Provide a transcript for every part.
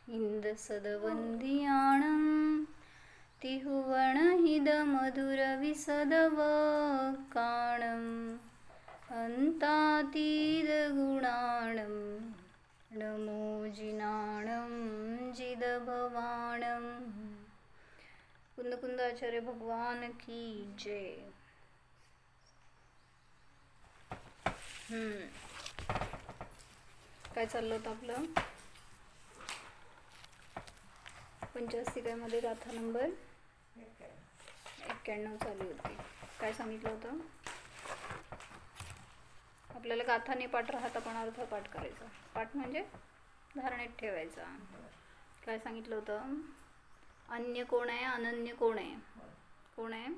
इंदसदवंदियाणं तिहुवणहिदमधुरविसदवकाणं अन्तातीतगुणाणं नमो जिनाणं जिदभवाणं। कुंदकुंदाचार्य भगवान की जय। काय चाललं होतं आपलं? पंचास्तिकामध्ये गाथा नंबर 91 चालू होती. काय सांगितलं होतं? आपल्याला गाथा नाही पाठ राहता पण अर्थ पाठ करायचा. पाठ म्हणजे धारणेत ठेवायचा. काय सांगितलं होतं? अन्य कोण आहे, अनन्य कोण आहे? कोण आहे?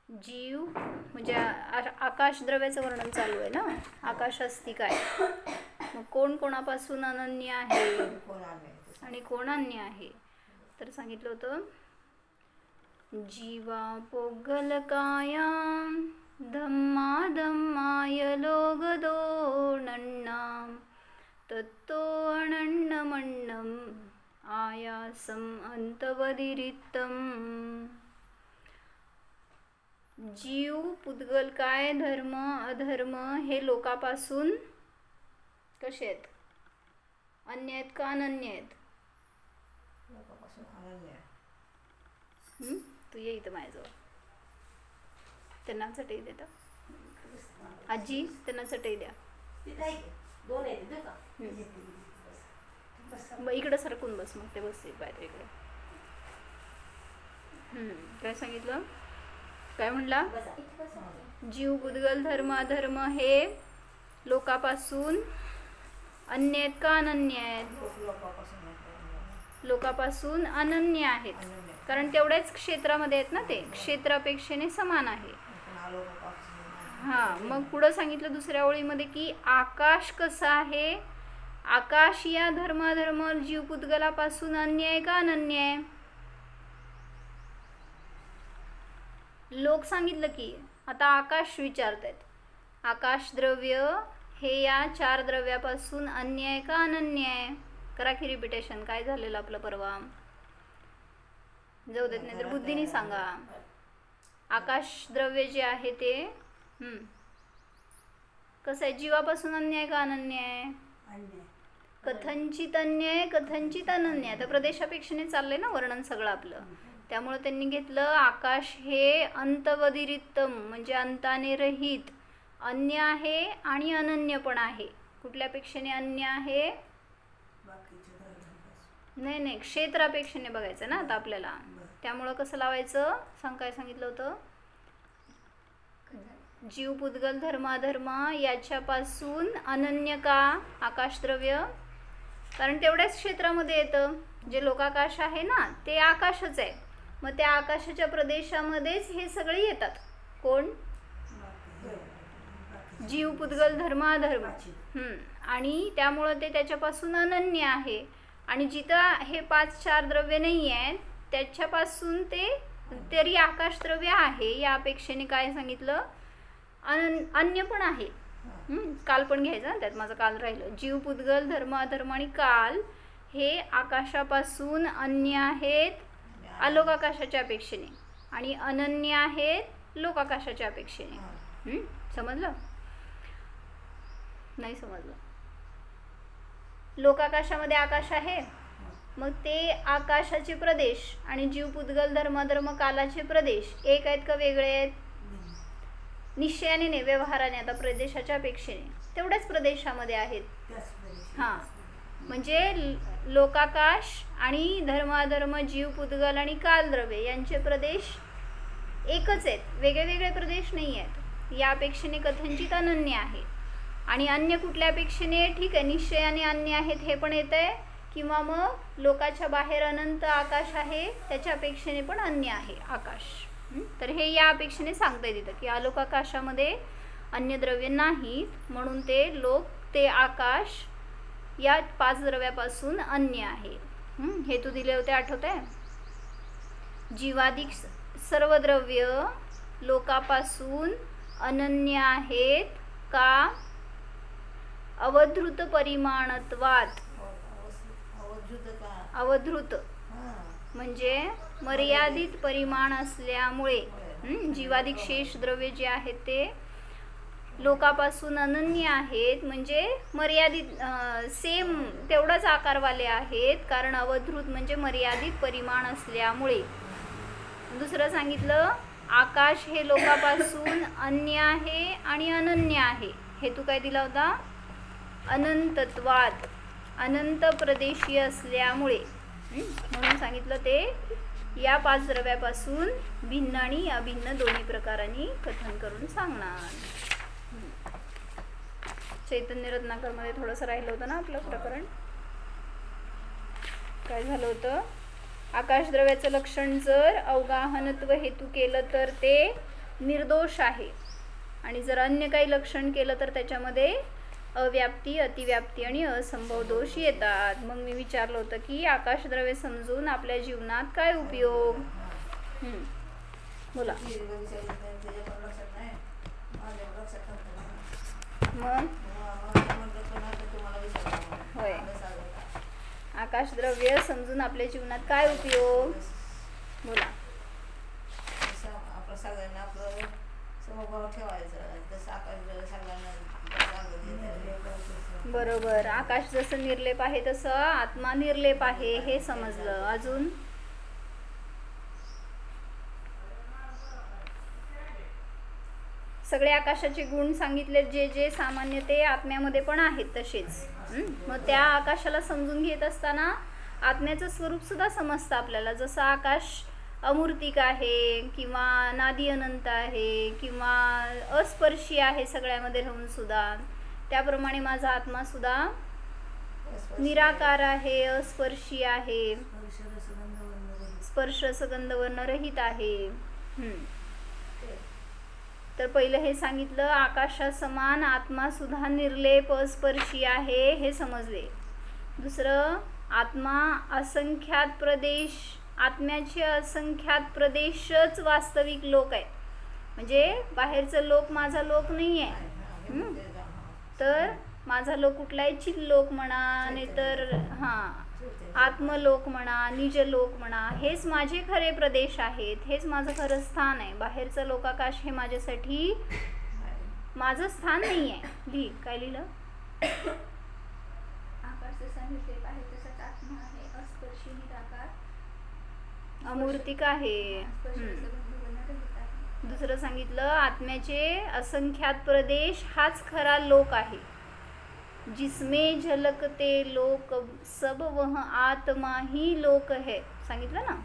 जीव म्हणजे आकाश द्रव्याचं वर्णन चालू आहे ना. आकाश अस्तिक आहे. मग कोण कोणापासून अनन्य आहे आणि कोण अन्य आहे? तर सांगितलं होतं जीवा पोगलकाया धम्मा धम्माय लोगदो नन्नाम तत्तो अनन्नमन्नम आयासम अंतवदिरित्तम। जीव पुद्गल काय, धर्म अधर्म हे लोकापासून कसे आहेत? अन्य आहेत का अनन्य आहेत? तू ये इथं माझ्याजवळ. त्यांना चटई देता आजी, त्यांना चटई द्या. इकडं सरकून बस, मग ते बसतील बाहेर इकडे. काय सांगितलं? काय म्हणला? जीव पुद्गल धर्म अधर्म हे लोकापासून अन्य आहेत का अनन्य आहेत? लोकापासून अनन्य आहेत, कारण तेवढ्याच क्षेत्रामध्ये आहेत ना. ते क्षेत्रापेक्षेने समान आहे. मग पुढं सांगितलं दुसऱ्या ओळीमध्ये की आकाश कसं आहे? आकाश या धर्माधर्म जीव पुद्गलापासून अन्य आहे का अनन्य आहे? लोक सांगितलं की आता आकाश विचारतायत. आकाश द्रव्य हे या 4 द्रव्यापासून अन्य आहे का अनन्य आहे? करा की रिपिटेशन. काय झालेलं आपलं परवा? जाऊ देत नाही तर बुद्धीने सांगा. आकाश द्रव्य जे आहे ते कसं आहे? जीवापासून अन्य आहे का अनन्य आहे? कथंचित अन्य आहे, कथंचित अनन्य आहे. तर प्रदेशापेक्षेने चाललंय ना वर्णन सगळं आपलं. त्यामुळे त्यांनी घेतलं आकाश हे अंतवदिरित्तम म्हणजे अंताने रहित अन्य आहे आणि अनन्य पण आहे. कुठल्यापेक्षेने अन्य आहे? नाही, क्षेत्रापेक्षेने बघायचं ना आता आपल्याला. त्यामुळं कसं लावायचं? काय सांगितलं होतं? जीव पुद्गल धर्माधर्म याच्यापासून अनन्य का आकाशद्रव्य? कारण तेवढ्याच क्षेत्रामध्ये येतं. जे लोकाकाश आहे ना ते आकाशच आहे. मग त्या आकाशाच्या प्रदेशामध्येच हे सगळे येतात. कोण? जीव पुद्गल धर्माधर्म. आणि त्यामुळं ते त्याच्यापासून अनन्य आहे. आणि जिथं हे 5-4 द्रव्य नाही आहेत त्याच्यापासून ते तरी आकाशद्रव्य आहे. या अपेक्षेने काय सांगितलं? अन्य पण आहे. काल पण घ्यायचं, त्यात माझं काल राहिलं. जीव पुद्गल धर्म अधर्म आणि काल हे आकाशापासून अन्य आहेत अलोकाकाशाच्या अपेक्षेने आणि अनन्य आहेत लोकाकाशाच्या अपेक्षेने. समजलं? नाही समजलं? लोकाकाशामध्ये आकाश आहे, मग ते आकाशाचे प्रदेश आणि जीव पुद्गल धर्माधर्म कालाचे प्रदेश एक आहेत का वेगळे आहेत? निश्चयाने नाही, व्यवहाराने. आता प्रदेशाच्या अपेक्षेने तेवढ्याच प्रदेशामध्ये आहेत. म्हणजे लोकाकाश आणि धर्माधर्म जीव पुद्गल आणि कालद्रव्य यांचे प्रदेश एकच आहेत, वेगळे वेगळे प्रदेश नाही आहेत. या अपेक्षेने कथंचित अनन्य आहे. आणि अन्य कुठल्या अपेक्षेने? ठीक आहे, निश्चयाने अन्य आहेत हे पण येत आहे, किंवा मग लोकाच्या बाहेर अनंत आकाश आहे त्याच्या अपेक्षेने पण अन्य आहे आकाश. तर हे या अपेक्षेने सांगता येतं की अलोकाकाशामध्ये अन्य द्रव्य नाहीत, म्हणून ते लोक ते आकाश या 5 द्रव्यापासून अन्य आहे. हेतू दिले होते, आठवत आहे? जीवाधिक सर्व द्रव्य लोकापासून अनन्य आहेत का? अवधृत परिमाणत्वात. अवधूत म्हणजे मर्यादित परिमाण असल्यामुळे जीवाधिक शेष द्रव्य जे आहेत ते लोकापासून अनन्य आहेत, म्हणजे मर्यादित सेम तेवढाच आकारवाले आहेत, कारण अवधूत म्हणजे मर्यादित परिमाण असल्यामुळे. दुसरं सांगितलं आकाश हे लोकापासून अन्य आहे आणि अनन्य आहे. हेतू काय दिला होता? अनंतत्वात, अनंत प्रदेशीय असल्यामुळे म्हणून सांगितलं ते या 5 द्रव्यापासून भिन्न आणि अभिन्न दोन्ही प्रकारांनी कथन करून सांगणार. चैतन्य रत्नाकर मध्ये थोडंसं राहिलं होतं ना आपलं प्रकरण. काय झालं होतं? आकाशद्रव्याचं लक्षण जर अवगाहनत्व हेतू केलं तर ते निर्दोष आहे, आणि जर अन्य काही लक्षण केलं तर त्याच्यामध्ये अव्याप्ती, अतिव्याप्ती आणि असंभव दोष येतात. मग मी विचारलं होतं की आकाशद्रव्य समजून आपल्या जीवनात काय उपयोग? बोला. मग होय, आकाशद्रव्य समजून आपल्या जीवनात काय उपयोग? बोला. सगळ्यांना आपलं समभाव ठेवायचा, जसं आकाशद्रव्य सगळ्यांना बरोबर. आकाश जसं निर्लेप आहे तसं आत्मा निर्लेप आहे हे समजलं. अजून सगळे आकाशाचे गुण सांगितले, जे जे सामान्य ते आत्म्यामध्ये पण आहेत तसेच. मग त्या आकाशाला समजून घेत असताना आत्म्याचं स्वरूप सुद्धा समजतं आपल्याला. जसं आकाश अमूर्तिक आहे किंवा नादी अनंत आहे किंवा अस्पर्शी आहे सगळ्यामध्ये राहून सुद्धा, त्याप्रमाणे माझा आत्मा सुद्धा निराकार आहे, अस्पर्शी आहे, स्पर्श रसगंध वर्ण रहित आहे. तर पहिलं हे सांगितलं आकाशासमान आत्मा सुद्धा निर्लेप अस्पर्शी आहे हे समजले. दुसरं आत्मा असंख्यात प्रदेश, आत्म्याचे असंख्यात प्रदेशच वास्तविक लोक आहेत, म्हणजे बाहेरचं लोक माझा लोक नाही आहे. तर माझा लोक कुठला आहे? चिल्लोक म्हणा, नाहीतर आत्मलोक म्हणा, निजलोक म्हणा, हेच माझे खरे प्रदेश आहेत, हेच माझं खरं स्थान आहे. बाहेरचं लोकाकाश हे माझ्यासाठी माझं स्थान नाही आहे. लिही. काय लिहिलं? आकाश जसा निर्लेप आहे तसाच आत्मा आहे, अस्पर्शी निराकार अमूर्तिक आहे. दुसरं सांगितलं आत्म्याचे असंख्यात प्रदेश हाच खरा लोक आहे. जिसमें झलकते लोक सब वह आत्मा ही लोक है. सांगितलं ना.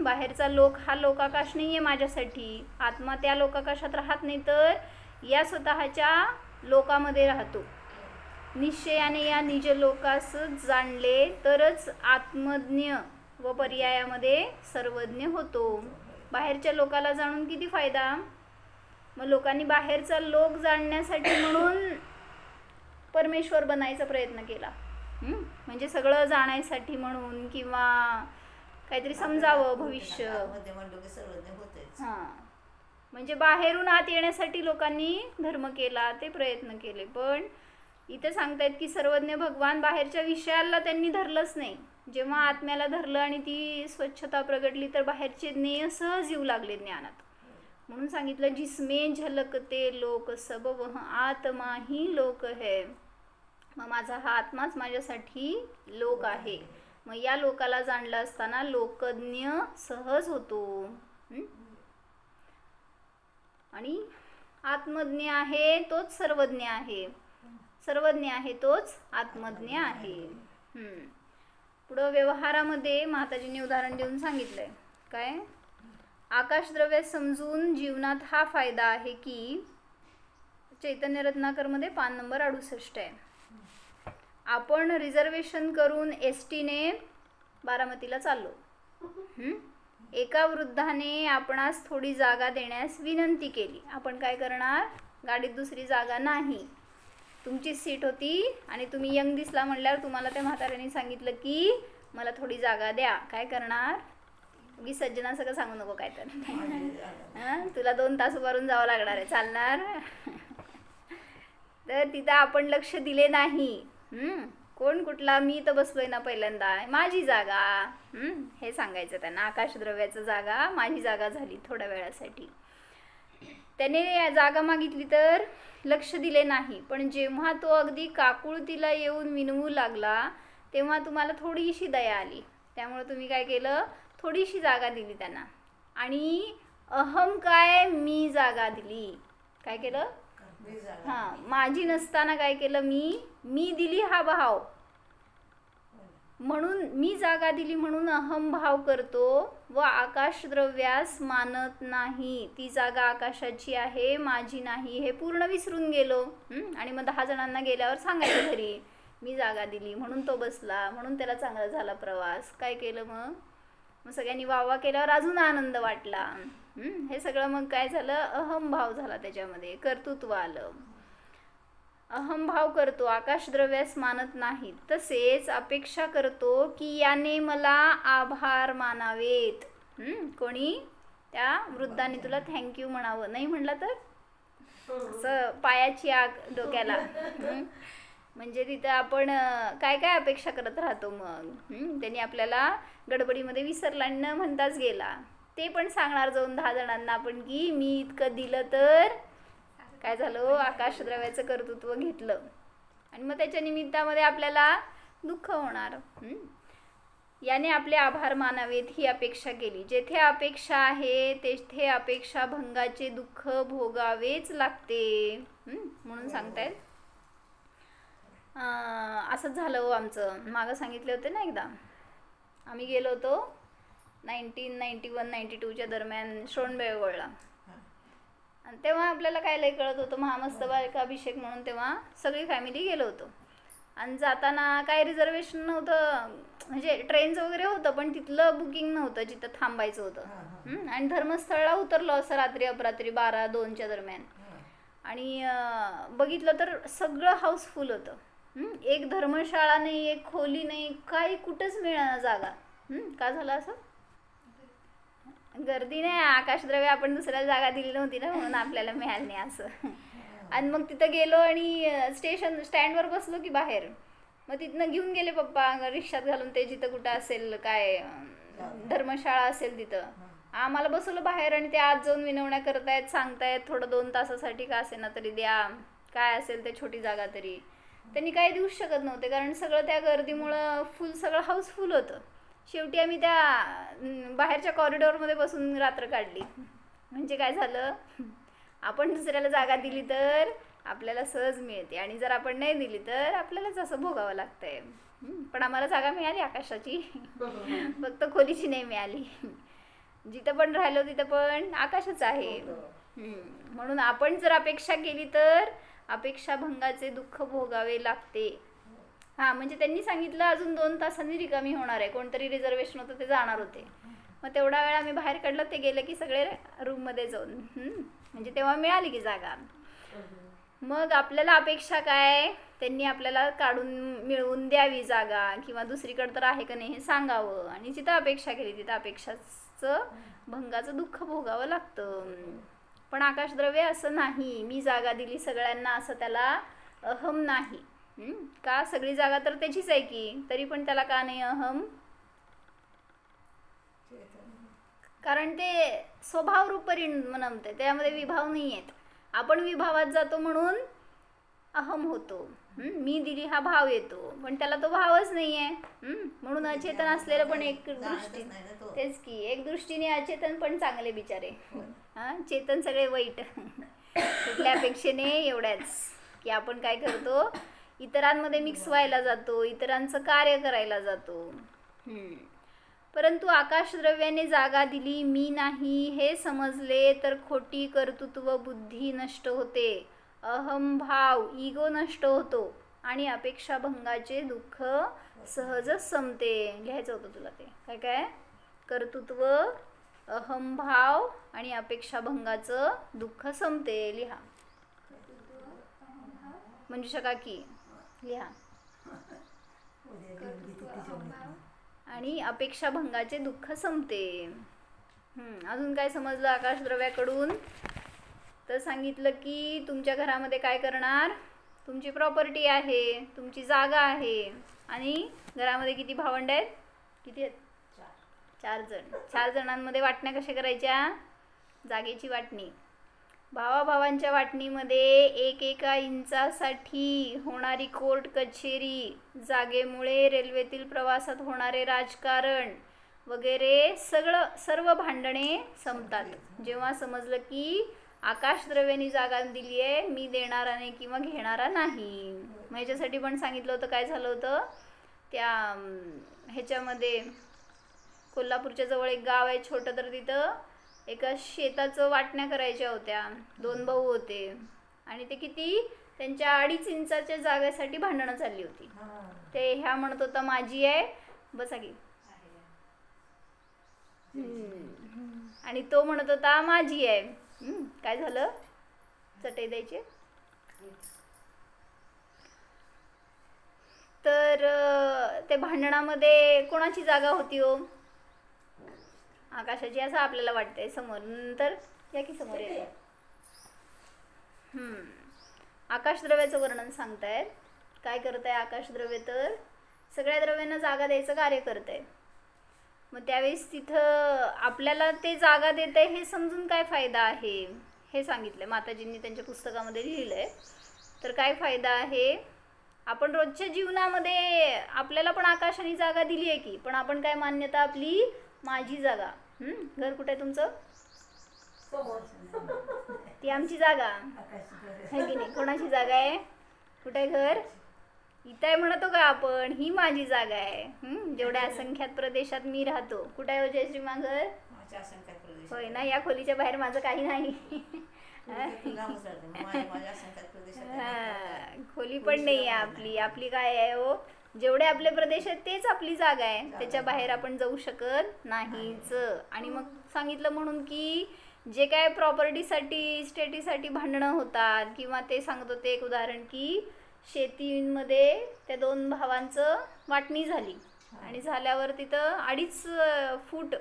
बाहेरचा लोक हा लोकाकाश नाही आहे माझ्यासाठी. आत्मा त्या लोकाकाशात राहत नाही, तर या स्वतःच्या लोकामध्ये राहतो. निश्चयाने या निज लोकास जाणले तरच आत्मज्ञ व पर्यायामध्ये सर्वज्ञ होतो. बाहेरच्या लोकाला जाणून किती फायदा? मग लोकांनी बाहेरचा लोक जाणण्यासाठी म्हणून परमेश्वर बनायचा प्रयत्न केला, म्हणजे सगळं जाणायसाठी म्हणून, किंवा काहीतरी समजावं भविष्य. म्हणजे बाहेरून आत येण्यासाठी लोकांनी धर्म केला, ते प्रयत्न केले. पण इथे सांगतायत की सर्वज्ञ भगवान बाहेरच्या विषयाला त्यांनी धरलंच नाही. जेव्हा आत्म्याला धरलं आणि ती स्वच्छता प्रगटली तर बाहेरचे ज्ञेय सहज येऊ लागले ज्ञानात. म्हणून सांगितलं जिसमें झलकते लोक सब वह आत्मा ही लोक है. मग माझा हा आत्माच माझ्यासाठी लोक आहे. मग या लोकाला जाणलं असताना लोकज्ञ सहज होतो. आणि आत्मज्ञ आहे तोच सर्वज्ञ आहे, सर्वज्ञ आहे तोच आत्मज्ञ आहे. पुढं व्यवहारामध्ये महाताजींनी उदाहरण देऊन सांगितलंय. काय? आकाशद्रव्य समजून जीवनात हा फायदा आहे की, चैतन्य रत्नाकरमध्ये पान नंबर 68 आहे. आपण रिझर्वेशन करून एसटीने बारामतीला चाललो. एका वृद्धाने आपणास थोडी जागा देण्यास विनंती केली. आपण काय करणार? गाडीत दुसरी जागा नाही, तुमची सीट होती आणि तुम्ही यंग दिसला म्हणल्यावर तुम्हाला त्या म्हाताऱ्याने सांगितलं की मला थोडी जागा द्या. काय करणार? मी सज्जना सगळं सांगू नको काय तर तुला 2 तास उभारून जावं लागणार आहे, चालणार? तर तिथं आपण लक्ष दिले नाही. कोण कुठला, मी तर बसलोय ना पहिल्यांदा, माझी जागा. हे सांगायचं त्यांना. आकाशद्रव्याचं जागा माझी जागा झाली थोड्या वेळासाठी. त्याने जागा मागितली तर लक्ष दिले नाही, पण जेव्हा तो अगदी काकुळतीला येऊन विनवू लागला तेव्हा तुम्हाला थोडीशी दया आली. त्यामुळे तुम्ही काय केलं, थोडीशी जागा दिली त्यांना. आणि अहम काय, मी जागा दिली. काय केलं, हां, माझी नसताना काय केलं, मी दिली हा भाव, म्हणून मी जागा दिली म्हणून अहम भाव करतो व आकाशद्रव्यास मानत नाही. ती जागा आकाशाची आहे, माझी नाही, हे पूर्ण विसरून गेलो. आणि मग 10 जणांना गेल्यावर सांगायचं घरी, मी जागा दिली म्हणून तो बसला, म्हणून त्याला चांगला झाला प्रवास. काय केलं मग सगळ्यांनी वावा केल्यावर अजून आनंद वाटला. हे सगळं मग काय झालं, अहम भाव झाला, त्याच्यामध्ये कर्तृत्व आलं. अहम भाव करतो, आकाशद्रव्यास मानत नाही. तसेच अपेक्षा करतो की याने मला आभार मानावेत. कोणी, त्या वृद्धाने तुला थँक्यू म्हणावं. नाही म्हटलं तर असं पायाची आग डोक्याला. म्हणजे तिथं आपण काय काय अपेक्षा करत राहतो. मग त्यांनी आपल्याला गडबडीमध्ये विसरला न म्हणताच गेला. ते पण सांगणार जाऊन 10 जणांना आपण की मी इतकं दिलं तर काय झालं, आकाशद्रव्याचं कर्तृत्व घेतलं. आणि मग त्याच्या निमित्तामध्ये आपल्याला दुःख होणार. याने आपले आभार मानावेत ही अपेक्षा केली. जेथे अपेक्षा आहे तेथे अपेक्षा भंगाचे दुःख भोगावेच लागते. म्हणून सांगतायत. असंच झालं हो आमचं. मागं सांगितले होते ना एकदा, आम्ही गेलो होतो 1991-92च्या दरम्यान श्रोणबेळगोळला. आणि तेव्हा आपल्याला काय लय कळत होतं, महामस्तकाभिषेक अभिषेक म्हणून तेव्हा सगळी फॅमिली गेलो होतो. आणि जाताना काय रिझर्वेशन नव्हतं, म्हणजे ट्रेनचं वगैरे होतं पण तिथलं बुकिंग नव्हतं जिथं थांबायचं होतं. आणि धर्मस्थळला उतरलो असं रात्री अपरात्री 12-2च्या दरम्यान. आणि बघितलं तर सगळं हाऊसफुल होतं. एक धर्मशाळा नाही, एक खोली नाही, काही कुठंच मिळालं जागा. का झालं असं, गर्दी नाही, आकाशद्रव्य आपण दुसऱ्याला जागा दिली नव्हती ना, म्हणून आपल्याला मिळालं नाही असं. आणि मग तिथं गेलो आणि स्टँडवर बसलो की बाहेर, मग तिथनं घेऊन गेले पप्पा रिक्षात घालून, ते जिथं कुठं असेल काय धर्मशाळा असेल तिथं आम्हाला बसवलं बाहेर. आणि ते आज जाऊन विनवण्या करतायत, सांगतायत थोडं 2 तासासाठी का असे ना तरी द्या, काय असेल ते छोटी जागा तरी. त्यांनी काही देऊच शकत नव्हते, कारण सगळं त्या गर्दीमुळं फुल, सगळं हाऊसफुल होतं. शेवटी आम्ही त्या बाहेरच्या कॉरिडॉरमध्ये बसून रात्र काढली. म्हणजे काय झालं, आपण दुसऱ्याला जागा दिली तर आपल्याला सहज मिळते, आणि जर आपण नाही दिली तर आपल्यालाच असं भोगावं लागतंय. पण आम्हाला जागा मिळाली आकाशाची, फक्त खोलीची नाही मिळाली. जिथं पण राहिलो तिथं पण आकाशच आहे. म्हणून आपण जर अपेक्षा केली तर अपेक्षा भंगाचे दुःख भोगावे लागते. म्हणजे त्यांनी सांगितलं अजून 2 तासांनी रिकामी होणार आहे, कोणतरी रिझर्वेशन होतं ते जाणार होते. मग तेवढा वेळ आम्ही बाहेर काढलं, ते गेले की सगळे रूममध्ये जाऊन, म्हणजे तेव्हा मिळाली की जागा. मग आपल्याला अपेक्षा काय, त्यांनी आपल्याला काढून मिळवून द्यावी जागा, किंवा दुसरीकडे तर आहे का नाही हे सांगावं. आणि जिथं अपेक्षा केली तिथं अपेक्षाचं भंगाचं दुःख भोगावं लागतं. पण आकाशद्रव्य असं नाही, मी जागा दिली सगळ्यांना असं त्याला अहम नाही. का, सगळी जागा तर त्याचीच आहे की, तरी पण त्याला का नाही अहम, कारण ते स्वभाव रूप परिणमते, त्यामध्ये विभाव नाही आहेत. आपण विभावात जातो म्हणून अहम होतो. मी दिली हा भाव येतो, पण त्याला तो भावच नाही आहे. म्हणून अचेतन असलेलं पण एक दृष्टी, तेच की, एक दृष्टीने अचेतन पण चांगले बिचारे, चेतन सगळे वाईट. कुठल्या अपेक्षेने, एवढ्याच की आपण काय करतो, इतरांमध्ये मिक्स व्हायला जातो, इतरांचं कार्य करायला जातो. परंतु आकाशद्रव्याने जागा दिली, मी नाही हे समजले तर खोटी कर्तृत्व बुद्धी नष्ट होते, अहमभाव इगो नष्ट होतो, आणि अपेक्षा भंगाचे दुःख सहजच संपते. लिहायचं होतं तुला ते, काय काय, कर्तृत्व, अहमभाव आणि अपेक्षा भंगाचं दुःख संपते. लिहा, मंजुषा काकी लिहा. आणि अपेक्षा भंगाचे दुःख संपते. अजून काय समजलं आकाशद्रव्याकडून, तर सांगितलं की तुमच्या घरामध्ये काय करणार, तुमची प्रॉपर्टी आहे, तुमची जागा आहे. आणि घरामध्ये किती भावंड आहेत? किती आहेत? 4 जण. 4 जणांमध्ये वाटण्या कशा करायच्या? जागेची वाटणी. भावाभावांच्या वाटणीमध्ये 1 इंचासाठी होणारी कोर्ट कचेरी, जागेमुळे रेल्वेतील प्रवासात होणारे राजकारण वगैरे सर्व भांडणे संपतात. जेव्हा समजलं की आकाशद्रव्याने जागा दिली आहे, मी देणारा नाही किंवा घेणारा नाही. मग ह्याच्यासाठी पण सांगितलं होतं. काय झालं होतं त्या ह्याच्यामध्ये? कोल्हापूरच्या जवळ एक गाव आहे छोटं, तर तिथं एका शेताचं वाटण्या करायच्या होत्या. 2 भाऊ होते आणि ते किती त्यांच्या 2.5 इंचाच्या जागेसाठी भांडणं चालली होती. ते ह्या म्हणत होता माझी आहे, बसा की, आणि तो म्हणत होता माझी आहे. काय झालं? चटई द्यायचे. तर ते भांडणामध्ये कोणाची जागा होती हो? आकाशाची, असं आपल्याला वाटतंय समोर. नंतर या की समोर येते. आकाशद्रव्याचं वर्णन सांगतायत. काय करत आहे आकाशद्रव्य? तर सगळ्या द्रव्यांना जागा द्यायचं कार्य करत आहे. मग त्यावेळेस तिथं आपल्याला ते जागा देत आहे हे समजून काय फायदा आहे हे सांगितलं माताजींनी त्यांच्या पुस्तकामध्ये लिहिलं आहे. तर काय फायदा आहे? आपण रोजच्या जीवनामध्ये आपल्याला पण आकाशाने जागा दिली आहे की, पण आपण काय मान्यता आपली? माझी जागा. घर कुठे आहे तुमचं? ती आमची जागा आहे की नाही? कोणाची जागा आहे? कुठे आहे घर? इथं आहे म्हणतो का आपण? ही माझी जागा आहे. जेवढ्या असंख्यात प्रदेशात मी राहतो. कुठे आहे जयश्री घर? होय ना, या खोलीच्या बाहेर माझं काही नाही. खोली पण नाही आहे आपली. आपली काय आहे हो? जेवढे आपले प्रदेश आहेत तेच आपली जागा आहे. त्याच्या बाहेर आपण जाऊ शकत नाहीच. आणि मग सांगितलं म्हणून की जे काय प्रॉपर्टीसाठी, स्टेटीसाठी भांडणं होतात, किंवा ते सांगत होते एक उदाहरण की शेतीमध्ये त्या 2 भावांचं वाटणी झाली आणि झाल्यावर तिथं 2.5 फूट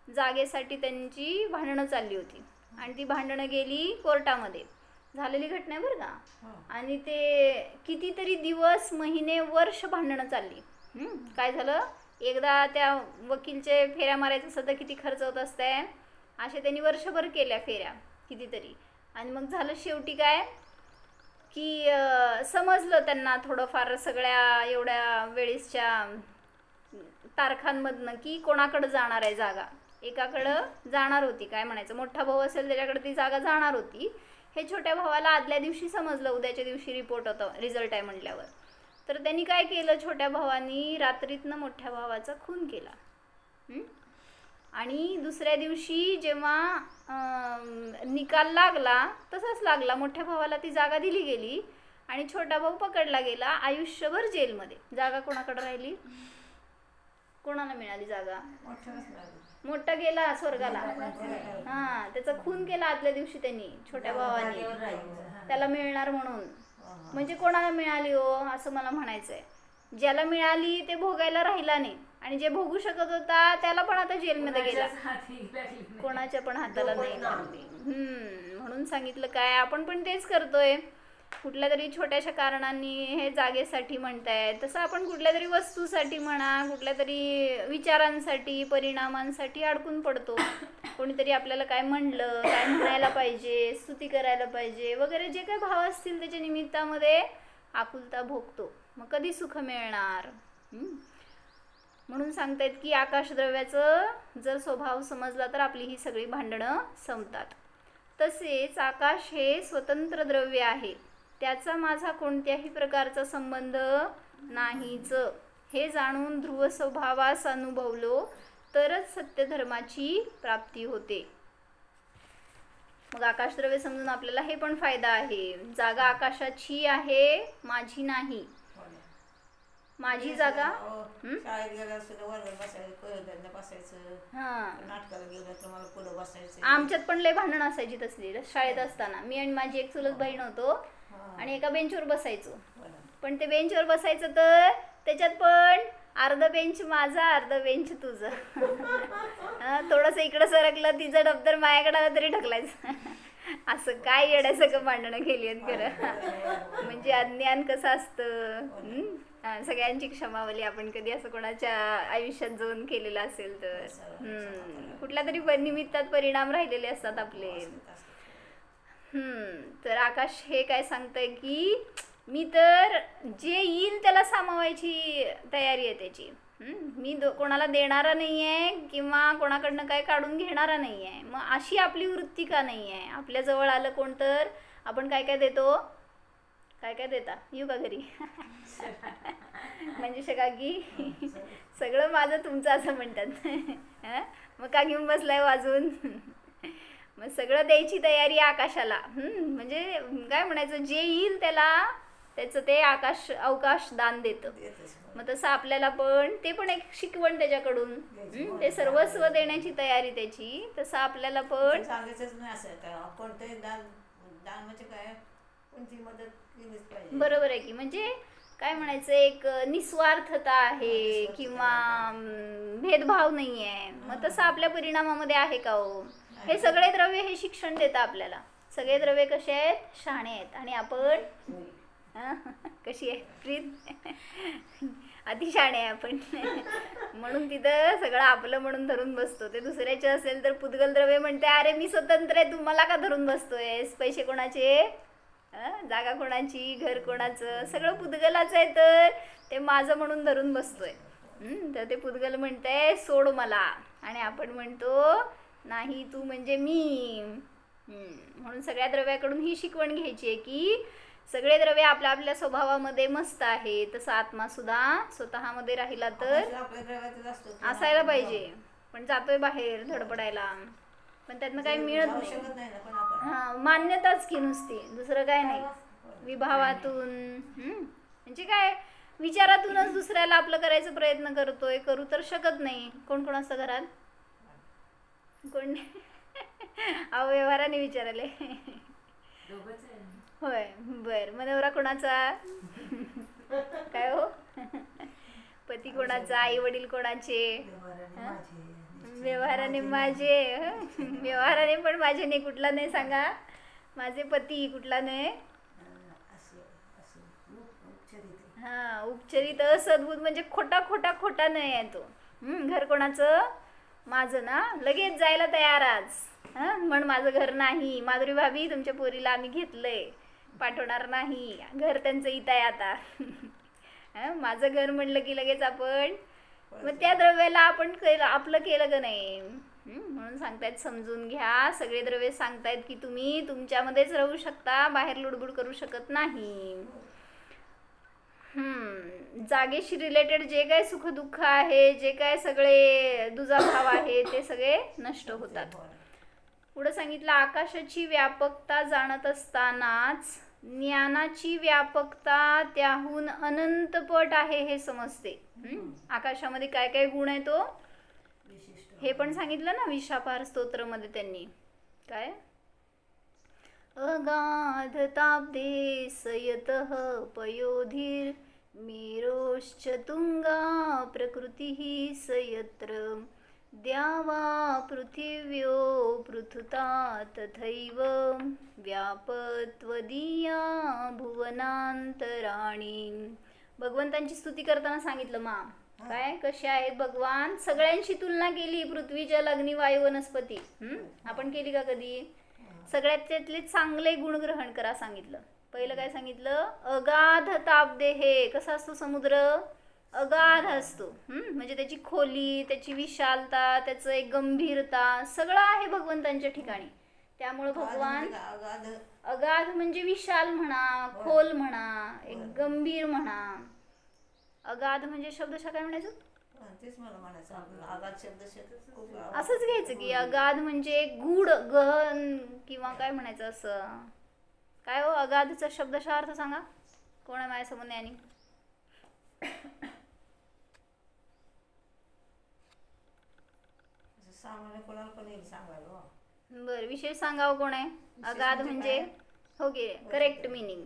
जागेसाठी त्यांची भांडणं चालली होती. आणि ती भांडणं गेली कोर्टामध्ये. झालेली घटना आहे बरं का. आणि ते कितीतरी दिवस, महिने, वर्ष भांडणं चालली. काय झालं? एकदा त्या वकीलचे फेऱ्या मारायचं सुद्धा किती खर्च होत असतंय. असे त्यांनी वर्षभर केल्या फेऱ्या कितीतरी. आणि मग झालं शेवटी काय की समजलं त्यांना थोडंफार सगळ्या एवढ्या वेळेसच्या तारखांमधनं की कोणाकडं जाणार आहे जागा. एकाकडं जाणार होती, काय म्हणायचं, मोठा भाऊ असेल त्याच्याकडे ती जागा जाणार होती. हे छोट्या भावाला आदल्या दिवशी समजलं, उद्याच्या दिवशी रिपोर्ट होतं, रिझल्ट आहे म्हटल्यावर. तर त्यांनी काय केलं? छोट्या भावानी रात्रीतनं मोठ्या भावाचा खून केला. आणि दुसऱ्या दिवशी जेव्हा निकाल लागला तसाच लागला. मोठ्या भावाला ती जागा दिली गेली आणि छोटा भाऊ पकडला गेला. आयुष्यभर जेलमध्ये. जागा कोणाकडे राहिली? कोणाला मिळाली जागा? मोठा गेला स्वर्गाला. त्याचा खून केला आदल्या दिवशी त्यांनी, छोट्या भावाने, त्याला मिळणार म्हणून. म्हणजे कोणाला मिळाली हो असं मला म्हणायचंय. ज्याला मिळाली ते भोगायला राहिला नाही, आणि जे भोगू शकत होता त्याला पण आता जेलमध्ये गेला. कोणाच्या पण हाताला नाही लागली. म्हणून सांगितलं काय, आपण पण तेच करतोय. कुठल्या तरी छोट्याशा कारणांनी हे जागेसाठी म्हणतायत, तसं आपण कुठल्या तरी वस्तूसाठी म्हणा, कुठल्या तरी विचारांसाठी, परिणामांसाठी अडकून पडतो. कोणीतरी आपल्याला काय म्हणलं, काय म्हणायला पाहिजे, स्तुती करायला पाहिजे वगैरे, जे काही भाव असतील त्याच्या निमित्तामध्ये आकुलता भोगतो. मग कधी सुख मिळणार? म्हणून सांगतायत की आकाशद्रव्याचं जर स्वभाव समजला तर आपली ही सगळी भांडणं संपतात. तसेच आकाश हे स्वतंत्र द्रव्य आहे, त्याचा माझा कोणत्याही प्रकारचा संबंध नाहीच. हे जाणून ध्रुव स्वभावास अनुभवलो तरच सत्यधर्माची प्राप्ती होते. मग आकाशद्रव्य समजून आपल्याला हे पण फायदा आहे. जागा आकाशाची आहे, माझी नाही. माझी जागा आमच्यात पण लय भांडण असायची तसली. शाळेत असताना मी आणि माझी एक चुलत बहीण होतो आणि एका बेंचवर बसायचो. पण ते बेंचवर बसायचं तर त्याच्यात पण अर्ध बेंच माझा, अर्ध बेंच तुझं. थोडंसं इकडं सरकलं, तिचं दप्तर माझ्याकडे आलं तरी ढकलायचं. असं काय येड्यासारखं भांडणं केली आहेत खरं. म्हणजे अज्ञान कसं असतं. सगळ्यांची क्षमावली. आपण कधी असं कोणाच्या आयुष्यात जाऊन केलेलं असेल तर कुठल्या तरी निमित्तात परिणाम राहिलेले असतात आपले. तर आकाश हे काय सांगतंय की मी तर जे येईल त्याला सामावायची तयारी आहे त्याची. मी कोणाला देणारा नाही आहे किंवा कोणाकडनं काय काढून घेणारा नाही आहे. मग अशी आपली वृत्ती का नाही आहे. आपल्याजवळ आलं कोण तर आपण काय काय देतो. काय काय देता. येऊ का घरी. म्हणजे शका की सगळं माझं तुमचं असं म्हणतात. मग का घेऊन बसलाय वाजून. मग सगळं द्यायची तयारी आकाशाला. म्हणजे काय म्हणायचं जे येईल त्याला त्याचं ते आकाश अवकाश दान देतं. मग तसं आपल्याला पण ते पण एक शिकवण त्याच्याकडून. ते सर्वस्व देण्याची तयारी त्याची. तसं आपल्याला पण सांगायचंच नाही असं कोणतंही दान म्हणजे काय कोणती मदत केलीच पाहिजे. बरोबर आहे की. म्हणजे काय म्हणायचं एक निस्वार्थता आहे किंवा भेदभाव नाही आहे. मग तसं आपल्या परिणामामध्ये आहे का हो. हे सगळे द्रव्य हे शिक्षण देतं आपल्याला. सगळे द्रव्य कसे आहेत शहाणे आहेत. आणि आपण कशी आहे प्रीत. अतिशहाणे आहे आपण. म्हणून तिथं सगळं आपलं म्हणून धरून बसतो. ते दुसऱ्याचे असेल तर पुद्गल द्रव्य म्हणते अरे मी स्वतंत्र आहे तू मला का धरून बसतोयस. पैसे कोणाचे जागा कोणाची घर कोणाचं सगळं पुद्गलाचं आहे तर ते माझं म्हणून धरून बसतोय. तर ते पुद्गल म्हणतंय सोड मला. आणि आपण म्हणतो नाही तू म्हणजे मी. म्हणून सगळ्या द्रव्याकडून ही शिकवण घ्यायची आहे की सगळे द्रव्य आपल्या आपल्या स्वभावामध्ये मस्त आहे. तसं आत्मा सुद्धा स्वतःमध्ये राहिला तर असायला पाहिजे. पण जातोय बाहेर धडपडायला पण त्यातनं काही मिळत नाही. मान्यताच की नुसती दुसरं काय नाही. विभावातून म्हणजे काय विचारातूनच दुसऱ्याला आपलं करायचा प्रयत्न करतोय. करू तर शकत नाही. कोण कोण असतं घरात. कोण व्यवहाराने विचारले. होय बर. मग नवरा कोणाचा काय हो. पती कोणाचा आई वडील कोणाचे. व्यवहाराने माझे. व्यवहाराने पण माझे नाही. कुठला नाही सांगा. माझे पती कुठला नाही. उपचरित असद्भूत म्हणजे खोटा खोटा खोटा नाही आहे तो. घर कोणाचं माझं ना. लगेच जायला तयार आज. म्हण माझं घर नाही. माधुरी भाभी तुमच्या पोरीला आम्ही घेतलंय पाठवणार नाही. घर त्यांचं इथं आहे आता. माझं घर म्हणलं की लगेच आपण मग त्या द्रव्याला आपण आपलं केलं का नाही. म्हणून सांगतायत समजून घ्या. सगळे द्रव्य सांगतायत की तुम्ही तुमच्यामध्येच राहू शकता. बाहेर लुडबुड करू शकत नाही. जागेशी रिलेटेड जे काय सुखदुःख आहे जे काय सगळे दुजाभाव आहे ते सगळे नष्ट होतात. पुढे सांगितलं आकाशाची व्यापकता जाणत असतानाच ज्ञानाची व्यापकता त्याहून अनंतपट आहे हे समजते. आकाशामध्ये काय काय गुण आहे तो हे पण सांगितलं ना विशापार स्तोत्रमध्ये त्यांनी. काय अगाध ताब्दे सयतः पयोधीर मेरोश्च तुंगा प्रकृती सयत्र द्यावा पृथिव्यो पृथुता तथैव व्यापत्वदीया भुवनांतराणी. भगवंतांची स्तुती करताना सांगितलं काय कसे आहेत भगवान. सगळ्यांशी तुलना केली. पृथ्वी जल अग्नी वायू वनस्पती आपण केली का कधी. सगळ्यात त्यातले चांगले गुण ग्रहण करा सांगितलं. पहिलं काय सांगितलं अगाध तापदे. हे कसा असतो समुद्र अगाध असतो. म्हणजे त्याची खोली त्याची विशालता त्याचं एक गंभीरता सगळं आहे भगवंतांच्या ठिकाणी. त्यामुळे भगवान अगाध म्हणजे विशाल म्हणा खोल म्हणा एक गंभीर म्हणा. अगाध म्हणजे शब्दशः काय म्हणायचं असंच घ्यायचं की अगाध म्हणजे गूढ गहन किंवा काय म्हणायचं असं. काय हो अगाधचा शब्दशः अर्थ सांगा. कोण आहे माझ्यासमोर ज्ञानी. बर विशेष सांगावं कोण आहे. अगाध म्हणजे हो की करेक्ट मिनिंग.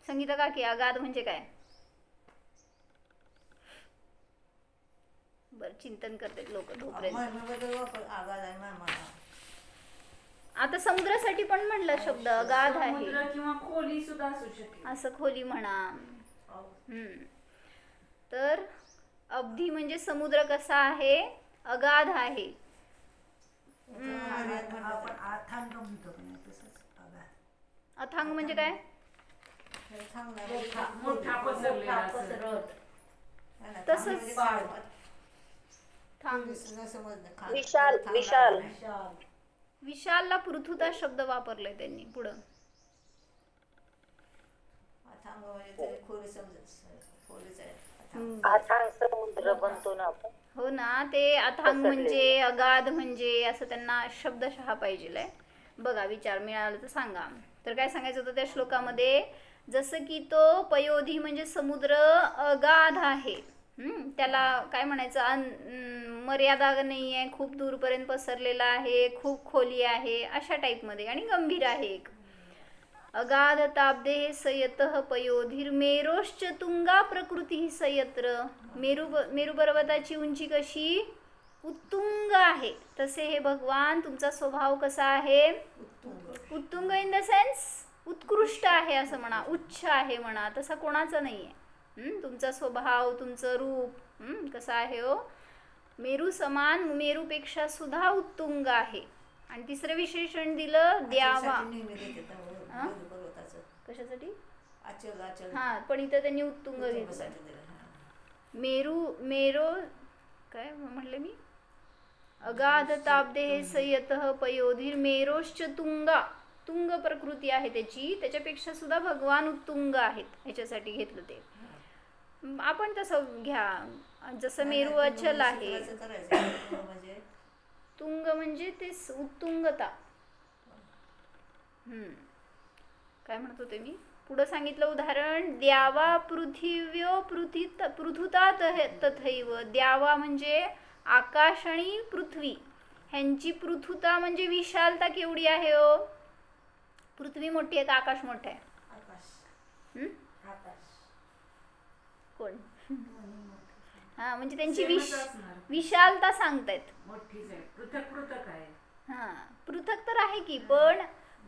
संगीता काकी अगाध म्हणजे काय. बर चिंतन करतात लोक. आता समुद्रासाठी पण म्हणला शब्द अगाध आहे, समुद्र किंवा खोली सुद्धा असू शकेल. असं खोली म्हणा. तर अब्धी म्हणजे समुद्र कसा आहे, अगाध आहे. आपण अथांग म्हणतो की नाही तसंच अगाध. अथांग म्हणजे काय? मोठा पसरलेला असेल. तसंच विशाल विशाल विशालला पृथुता शब्द वापरलाय त्यांनी पुढं. अथांग म्हणजे खोली समजत, खोलीच आहे. अथांग समुद्र बनतो ना आपण. हो ना, ते अथांग म्हणजे अगाध म्हणजे असं त्यांना शब्दशः पाहिजे. बघा विचार मिळाला तर सांगा. तर काय सांगायचं होतं त्या श्लोकामध्ये, जसं की तो पयोधी म्हणजे समुद्र अगाध आहे, त्याला काय म्हणायचं, मर्यादा नाही आहे, खूप दूरपर्यंत पसरलेला आहे, खूप खोली आहे अशा टाईपमध्ये, आणि गंभीर आहे एक. अगाध ताब्दे सयतः पयोधीर मेरोश्च तुंगा प्रकृती सयत्र. मेरू पर्वताची उंची कशी उत्तुंग आहे, तसे हे भगवान तुमचा स्वभाव कसा आहे, उत्तुंग इन द सेन्स उत्कृष्ट आहे असं म्हणा, उच्च आहे म्हणा, तसा कोणाचा नाही आहे. तुमचा स्वभाव, तुमचं रूप कसं आहे हो, मेरू समान, मेरूपेक्षा सुद्धा उत्तुंग आहे. आणि तिसरं विशेषण दिलं द्यावा. कशासाठी? हा, पण इथं त्यांनी उत्तुंग घेतलं. मेरो काय म्हटले मी, अगाध ताब्दे सयतः पयोधीर मेरोश्च तुंगा. तुंग प्रकृती आहे त्याची, त्याच्यापेक्षा सुद्धा भगवान उत्तुंग आहेत, ह्याच्यासाठी घेतलं ते. आपण तसं घ्या, जसं मेरू अचल आहे. तुंग म्हणजे ते उत्तुंगता. काय म्हणत होते मी, पुढं सांगितलं उदाहरण, द्यावा पृथिव्यो पृथुता तथैव. द्यावा म्हणजे आकाश आणि पृथ्वी, ह्यांची पृथुता म्हणजे विशालता केवढी आहे हो. पृथ्वी मोठी आहे का आकाश मोठं आहे? कोण? हा, म्हणजे त्यांची विशालता सांगतायत. हा, पृथक तर आहे की, पण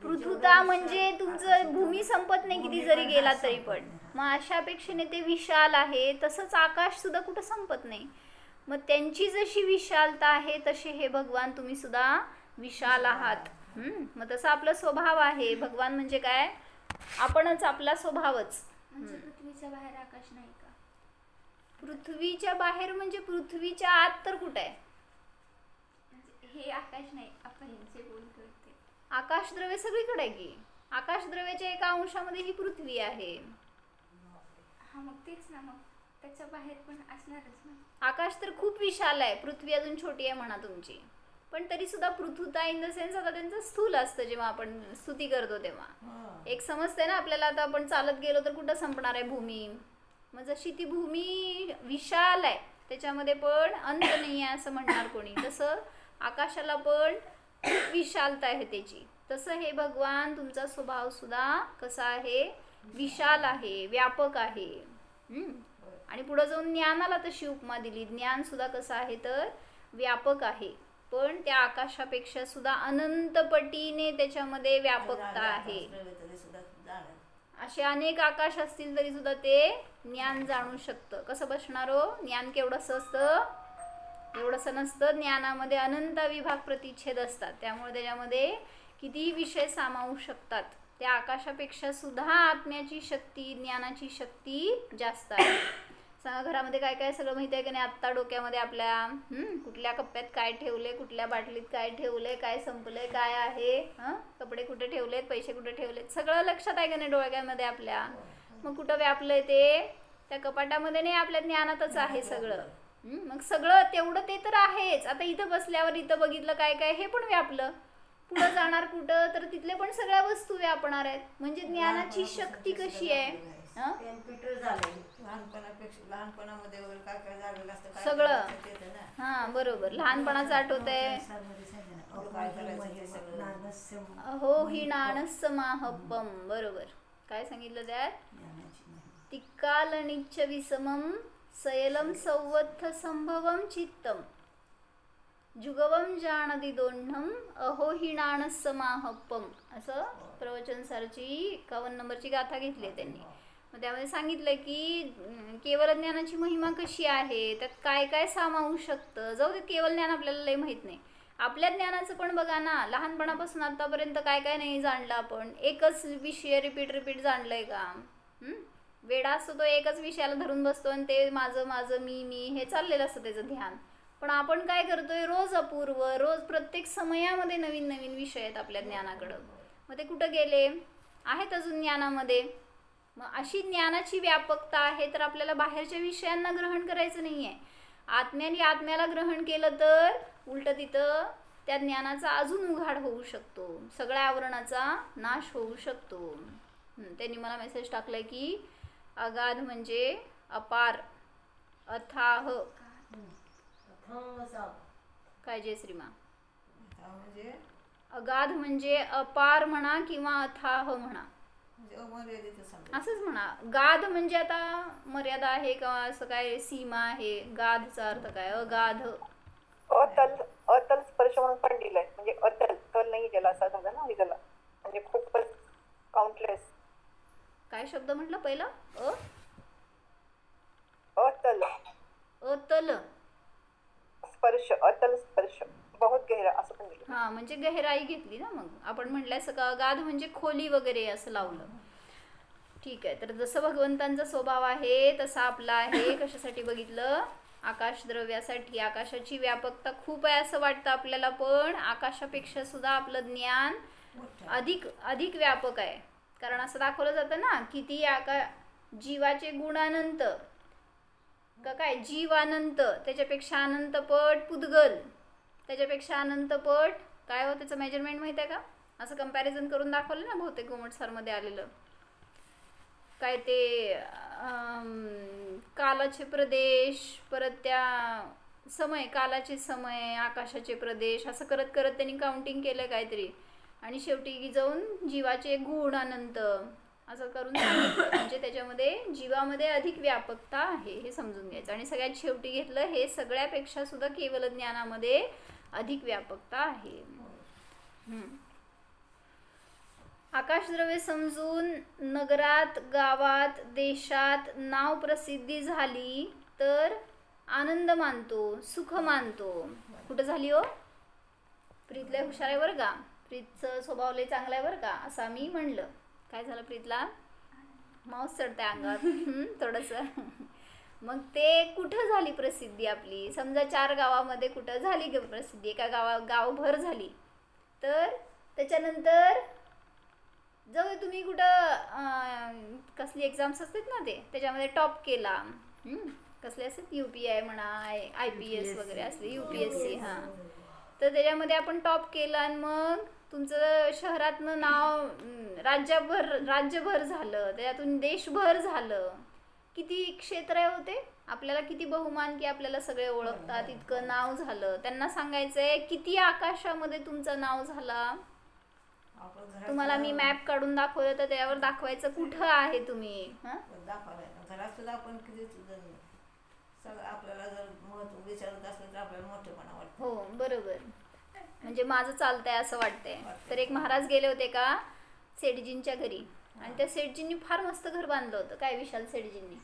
पृथुता म्हणजे तुमचं भूमी संपत नाही किती जरी गेला तरी पण. मग अशा अपेक्षेने ते विशाल आहे. तसंच आकाश सुद्धा कुठं संपत नाही. मग त्यांची जशी विशालता आहे तसे हे भगवान तुम्ही सुद्धा विशाल आहात. मग तसा आपला स्वभाव आहे. भगवान म्हणजे काय, आपणच आपला स्वभावच. म्हणजे पृथ्वीच्या बाहेर आकाश नाही का? पृथ्वीच्या बाहेर म्हणजे पृथ्वीच्या आत तर कुठे आहे? हे आकाश नाही, आपण जे बोलतोय ते आकाशद्रव्य सगळीकडे आहे की. आकाशद्रव्याच्या एका अंशामध्ये ही पृथ्वी आहे. हा, मग तेच ना, मग त्याच्या बाहेर पण असणारच ना. आकाश तर खूप विशाल आहे, पृथ्वी अजून छोटी आहे म्हणा तुमची, पण तरी सुद्धा पृथुता इन द सेन्स आता त्यांचं स्थूल असतं. जेव्हा आपण स्तुती करतो तेव्हा एक समजते ना आपल्याला. आता आपण चालत गेलो तर कुठं संपणार आहे भूमी. मग जशी ती भूमी विशाल आहे, त्याच्यामध्ये पण अंत नाही आहे असं म्हणणार कोणी, तसं आकाशाला पण विशालता आहे त्याची. तसं हे भगवान तुमचा स्वभाव सुद्धा कसा आहे, विशाल आहे, व्यापक आहे. आणि पुढे जाऊन ज्ञानाला तशी उपमा दिली. ज्ञान सुद्धा कसं आहे तर व्यापक आहे, पण त्या आकाशापेक्षा सुद्धा अनंत पटीने त्याच्यामध्ये व्यापकता आहे. असे अनेक आकाश असतील तरी सुद्धा ते ज्ञान जाणू शकतं. कसं बसणार हो, ज्ञान केवढंसं असतं, एवढंसं नसतं. ज्ञानामध्ये अनंत विभाग प्रतिच्छेद असतात, त्यामुळे त्याच्यामध्ये कितीही विषय सामावू शकतात. त्या आकाशापेक्षा सुद्धा आत्म्याची शक्ती, ज्ञानाची शक्ती जास्त आहे. सांगा, घरामध्ये काय काय सगळं माहिती आहे की नाही आत्ता डोक्यामध्ये आपल्या. कुठल्या कप्प्यात काय ठेवले, कुठल्या बाटलीत काय ठेवले, काय संपलंय, काय आहे, कपडे कुठे ठेवलेत, पैसे कुठे ठेवलेत, सगळं लक्षात आहे का नाही डोळ्यामध्ये आपल्या. मग कुठं व्यापलंय ते, त्या कपाटामध्ये नाही, आपल्या ज्ञानातच आहे सगळं. मग सगळं तेवढं ते तर आहेच. आता इथं बसल्यावर इथं बघितलं काय काय, हे पण व्यापलं. पुढं जाणार कुठं तर तिथले पण सगळ्या वस्तू व्यापणार आहेत. म्हणजे ज्ञानाची शक्ती कशी आहे. सगळं हा बरोबर, लहानपणाचं आठवतंय. हो हि नाणस्य माहप्पम. बरोबर, काय सांगितलं त्यात, तिक्कालनिच्च विसमम सयलम संवत्थ संभवम चित्तम. जुगवम जानदी दोन्हम अहोहिणान समाहप्पम असं प्रवचन सरची 51 नंबरची गाथा घेतली आहे त्यांनी. मग त्यामध्ये सांगितलं की केवळ ज्ञानाची महिमा कशी आहे, त्यात काय काय सामावू शकतं. जाऊ दे, केवळ ज्ञान आपल्याला लय माहीत नाही. आपल्या ज्ञानाचं पण बघा ना, लहानपणापासून आतापर्यंत काय काय नाही जाणलं आपण. एकच विषय रिपीट जाणलंय का? वेडा असतो तो एकच विषयाला धरून बसतो आणि ते माझं माझं मी मी हे चाललेलं असतं त्याचं ध्यान. पण आपण काय करतोय, रोज अपूर्व, रोज प्रत्येक समयामध्ये नवीन नवीन विषय आहेत आपल्या ज्ञानाकडं. मग ते कुठं गेले आहेत अजून ज्ञानामध्ये. मग अशी ज्ञानाची व्यापकता आहे, तर आपल्याला बाहेरच्या विषयांना ग्रहण करायचं नाही आहे. आत्म्याला ग्रहण केलं तर उलट तिथं त्या ज्ञानाचा अजून उघाड होऊ शकतो, सगळ्या आवरणाचा नाश होऊ शकतो. त्यांनी मला मेसेज टाकलाय की अगाध म्हणजे अपार, अथाह. काय जयश्रीमा? म्हणजे अगाध म्हणजे अपार म्हणा किंवा अथाह म्हणा, अमर्यादित समजा. असंच म्हणा. गाध म्हणजे आता मर्यादा आहे का, असं काय सीमा आहे. गाधचा अर्थ काय? अगाध. अतल स्पर्श म्हणून पण दिलंय, म्हणजे अतल, तल नाही ज्याला असा झाला ना त्याला, म्हणजे खूपच काउंटलेस. काय शब्द म्हटलं पहिला? अतल अतल स्पर्श, अतल स्पर्श, बहुत गहरा असं पण दिलं. हा, म्हणजे गहराई घेतली ना. मग आपण म्हटल्यास का गाध म्हणजे खोली वगैरे असं लावलं. ठीक आहे. तर जसं भगवंतांचा स्वभाव आहे तसा आपला आहे. कशासाठी बघितलं? आकाश द्रव्यासाठी. आकाशाची व्यापकता खूप आहे असं वाटतं आपल्याला, पण आकाशापेक्षा सुद्धा आपलं ज्ञान अधिक व्यापक आहे. कारण असं दाखवलं जातं ना, किती जीवाचे गुण अनंत का काय, जीव अनंत, त्याच्यापेक्षा अनंतपट पुद्गल, त्याच्यापेक्षा अनंतपट काय हो, त्याचं मेजरमेंट माहिती आहे का? असं कंपॅरिझन करून दाखवलं ना बहुतेक गोमट सरमध्ये आलेलं. काय ते कालाचे प्रदेश, परत त्या समय, कालाचे समय, आकाशाचे प्रदेश, असं करत करत त्यांनी काउंटिंग केलं काहीतरी. आणि शेवटी जाऊन जीवाचे गुण अनंत असं करून सांगितलं. म्हणजे त्याच्यामध्ये जीवामध्ये अधिक व्यापकता आहे हे समजून घ्यायचं. आणि सगळ्यात शेवटी घेतलं, हे सगळ्यापेक्षा सुद्धा केवल ज्ञानामध्ये अधिक व्यापकता आहे. आकाशद्रव्य समजून नगरात, गावात, देशात नाव प्रसिद्धी झाली तर आनंद मानतो, सुख मानतो. कुठं झाली हो? प्रीतला हुशार आहे बरं का, प्रीतचं स्वभाव लय चांगला आहे बरं का, असं आम्ही म्हणलं. काय झालं प्रीतला? माऊस चढते अंगात थोडंसं. मग ते कुठं झाली प्रसिद्धी आपली? समजा 4 गावामध्ये कुठं झाली प्रसिद्धी, एका गावभर झाली, तर त्याच्यानंतर जवळ तुम्ही कुठं कसली एक्झाम्स असतात ना ते, त्याच्यामध्ये टॉप केला, कसले असतात UPI म्हणा, IPS वगैरे असले, UPSC, हां, तर त्याच्यामध्ये आपण टॉप केला आणि मग तुमचं शहरातनं नाव राज्यभर झालं, त्याच्यातून देशभर झालं. किती क्षेत्र होते आपल्याला, किती बहुमान, की आपल्याला सगळे ओळखतात, इतकं नाव झालं. त्यांना सांगायचंय किती आकाशामध्ये तुमचं नाव झाला. तुम्हाला मी मॅप काढून दाखवलं तर त्यावर दाखवायचं कुठं आहे तुम्ही. घरात सुद्धा आपण किती सगळं आपल्याला जर महत्व विचारत असलं तर आपल्याला मोठेपणा वाटतं. हो बरोबर. म्हणजे माझं चालतंय असं वाटतंय. तर एक महाराज गेले होते का सेठजींच्या घरी, आणि त्या सेठजींनी फार मस्त घर बांधलं होतं, काय विशाल सेठजींनी.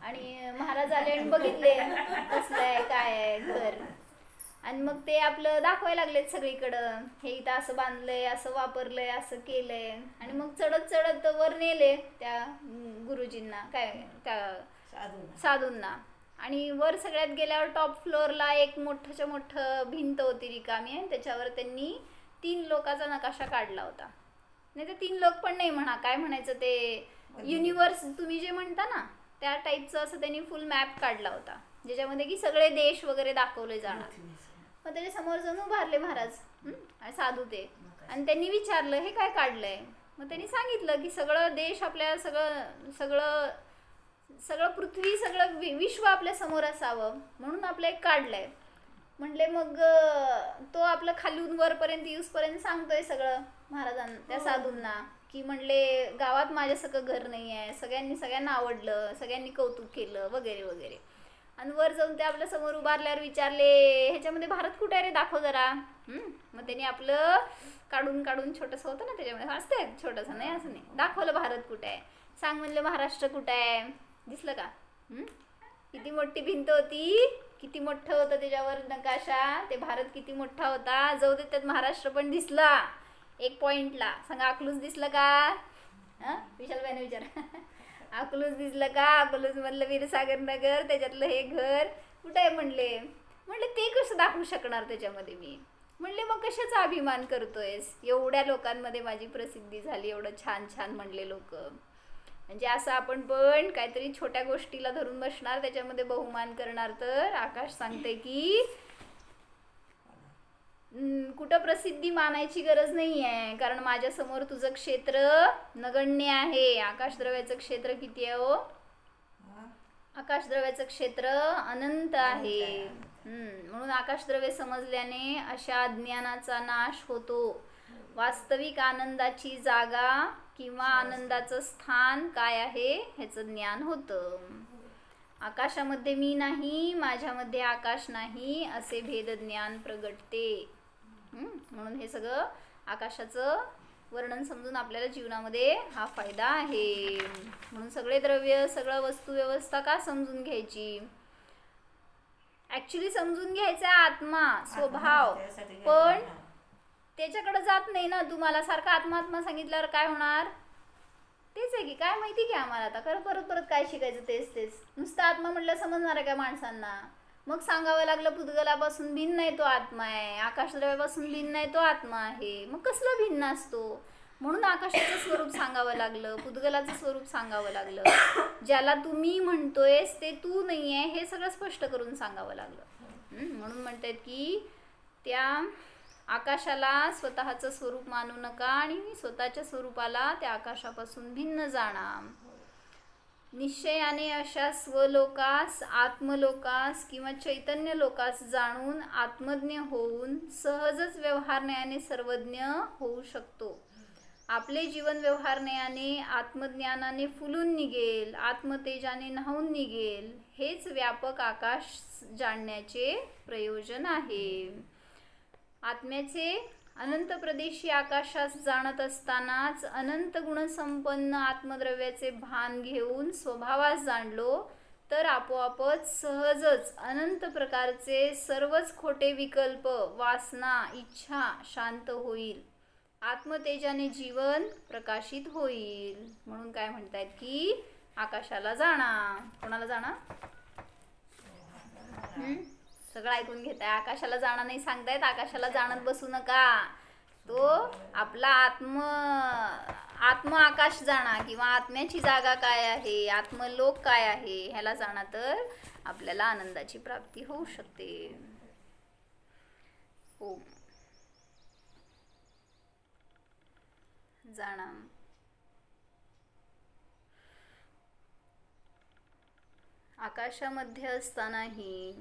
आणि महाराज आले आणि बघितले कसलं आहे काय आहे घर, आणि मग ते आपलं दाखवायला लागलेत सगळीकडं, हे इथं असं बांधलंय, असं वापरलंय, असं केलंय. आणि मग चढत वर नेले त्या गुरुजींना, काय त्या साधूंना. आणि वर सगळ्यात गेल्यावर टॉप फ्लोअरला एक मोठं भिंत होती रिकामी, आणि त्याच्यावर त्यांनी 3 लोकांचा नकाशा काढला होता. नाही तर 3 लोक पण नाही म्हणा, काय म्हणायचं ते युनिवर्स तुम्ही जे म्हणता ना त्या टाईपचं असं त्यांनी फुल मॅप काढला होता, ज्याच्यामध्ये की सगळे देश वगैरे दाखवले जाणार. मग त्याच्या समोर जाऊन उभारले महाराज साधू ते, आणि त्यांनी विचारलं हे काय काढलंय. मग त्यांनी सांगितलं की सगळं देश आपल्या, सगळं पृथ्वी, सगळं विश्व आपल्या समोर असावं म्हणून आपलं एक काढलंय. म्हणले मग तो आपलं खालून वरपर्यंत येऊसपर्यंत सांगतोय सगळं महाराजांना, त्या साधूंना, की म्हणले गावात माझ्यासारखं घर नाही आहे, सगळ्यांना आवडलं, सगळ्यांनी कौतुक केलं वगैरे वगैरे. आणि वर जाऊन ते आपल्या समोर उभारल्यावर विचारले ह्याच्यामध्ये भारत कुठे आहे रे, दाखव जरा. मग त्यांनी आपलं काढून काढून छोटंसं होतं ना त्याच्यामध्ये, असते छोटंसं, नाही असं नाही, दाखवलं भारत कुठे आहे. सांग म्हणलं महाराष्ट्र कुठे आहे, दिसलं का? किती मोठी भिंत होती, किती मोठं होतं त्याच्यावर नकाशा, ते भारत किती मोठा होता. जाऊ दे, त्यात महाराष्ट्र पण दिसला 1 पॉइंटला. सांगा अकलूज दिसलं का? विशाल बाईने विचार. अकलूज दिसलं का? अकलूज मधलं वीरसागर नगर, त्याच्यातलं हे घर कुठं आहे म्हणले ते कसं दाखवू शकणार त्याच्यामध्ये मी. म्हणले मग कशाचा अभिमान करतोयस, एवढ्या लोकांमध्ये माझी प्रसिद्धी झाली, एवढं छान छान म्हणले लोक. म्हणजे असं आपण पण काहीतरी छोट्या गोष्टीला धरून बसणार, त्याच्यामध्ये बहुमान करणार. तर आकाश सांगते की कुठं प्रसिद्धी मानायची गरज नाही आहे, कारण माझ्यासमोर तुझं क्षेत्र नगण्य आहे. आकाशद्रव्याचं क्षेत्र किती आहे हो? आकाशद्रव्याचं क्षेत्र अनंत आहे. म्हणून आकाशद्रव्य समजल्याने अशा अज्ञानाचा नाश होतो. वास्तविक आनंदाची जागा किंवा आनंदाचं स्थान काय आहे ह्याचं ज्ञान होतं. आकाशामध्ये मी नाही, माझ्यामध्ये आकाश नाही, असे भेदज्ञान प्रगटते. म्हणून हे सगळं आकाशाचं वर्णन समजून आपल्याला जीवनामध्ये हा फायदा आहे. म्हणून सगळे द्रव्य, सगळं वस्तू व्यवस्था का समजून घ्यायची? ॲक्च्युली समजून घ्यायचा आत्मा, स्वभाव, पण त्याच्याकडे जात नाही ना. तुम्हाला सारखा आत्मा सांगितल्यावर काय होणार? तेच आहे की काय माहिती की आम्हाला आता परत परत काय शिकायचं, तेच नुसतं आत्मा म्हटलं समजणार आहे का माणसांना? मग सांगावं लागलं पुद्गलापासून भिन्न नाही तो आत्मा आहे, आकाशद्रव्यापासून भिन्न नाही तो आत्मा आहे. मग कसला भिन्न असतो? म्हणून आकाशाचं स्वरूप सांगावं लागलं, पुद्गलाचं स्वरूप सांगावं लागलं. ज्याला तुम्ही म्हणतोयस ते तू नाही आहे हे सगळं स्पष्ट करून सांगावं लागलं. म्हणून म्हणतात की त्या आकाशाला स्वतःचं स्वरूप मानू नका आणि स्वतःच्या स्वरूपाला त्या आकाशापासून भिन्न जाणा. निश्चयाने अशा स्वलोकास, आत्मलोकास किंवा चैतन्य लोकास जाणून आत्मज्ञ होऊन सहजच व्यवहारज्ञाने सर्वज्ञ होऊ शकतो. आपले जीवन व्यवहारज्ञाने, आत्मज्ञानाने फुलून निघेल, आत्मतेजाने न्हावून निघेल. हेच व्यापक आकाश जाणण्याचे प्रयोजन आहे. आत्म्याचे अनंत प्रदेशी आकाशास जाणत असतानाच अनंत गुणसंपन्न आत्मद्रव्याचे भान घेऊन स्वभावास जाणलो तर आपोआपच सहजच अनंत प्रकारचे सर्वच खोटे विकल्प, वासना, इच्छा शांत होईल. आत्मतेजाने जीवन प्रकाशित होईल. म्हणून काय म्हणतायत की आकाशाला जाणा. कोणाला जाणा? सगळं ऐकून घेताय. आकाशाला जाणं नाही सांगतायत, आकाशाला जाणत बसू नका. तो आपला आत्म आकाश जाणा किंवा आत्म्याची जागा काय आहे, आत्मलोक काय आहे ह्याला जाणा, तर आपल्याला आनंदाची प्राप्ती होऊ शकते. ओम. जाणा. आकाशामध्ये असतानाही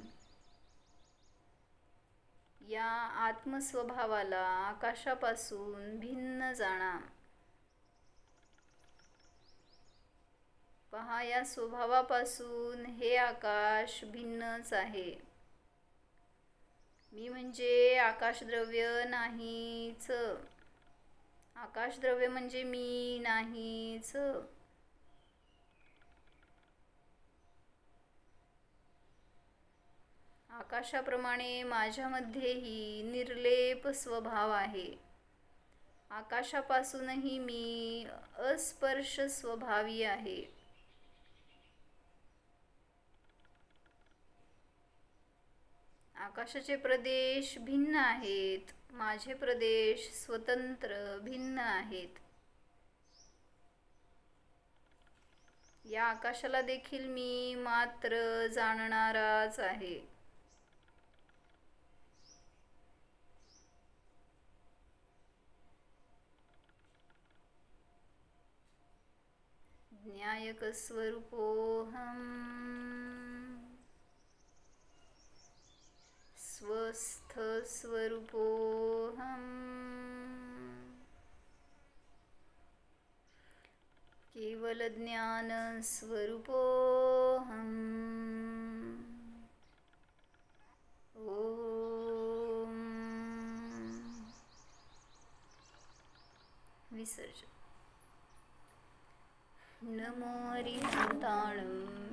या आत्मस्वभावाला आकाशापासून भिन्न जाणा. पहा, या स्वभावापासून हे आकाश भिन्नच आहे. मी म्हणजे आकाशद्रव्य नाहीच. आकाशद्रव्य म्हणजे मी नाहीच. आकाशाप्रमाणे माझ्यामध्येही निर्लेप स्वभाव आहे. आकाशापासूनही मी अस्पर्श स्वभावी आहे. आकाशाचे प्रदेश भिन्न आहेत, माझे प्रदेश स्वतंत्र भिन्न आहेत. या आकाशाला देखील मी मात्र जाणणाराच आहे. ज्ञायक स्वरूपोऽहम् स्वस्थ स्वरूपोऽहम् केवल ज्ञान स्वरूपोऽहम् विसर्जन. नमो हरिहंताणं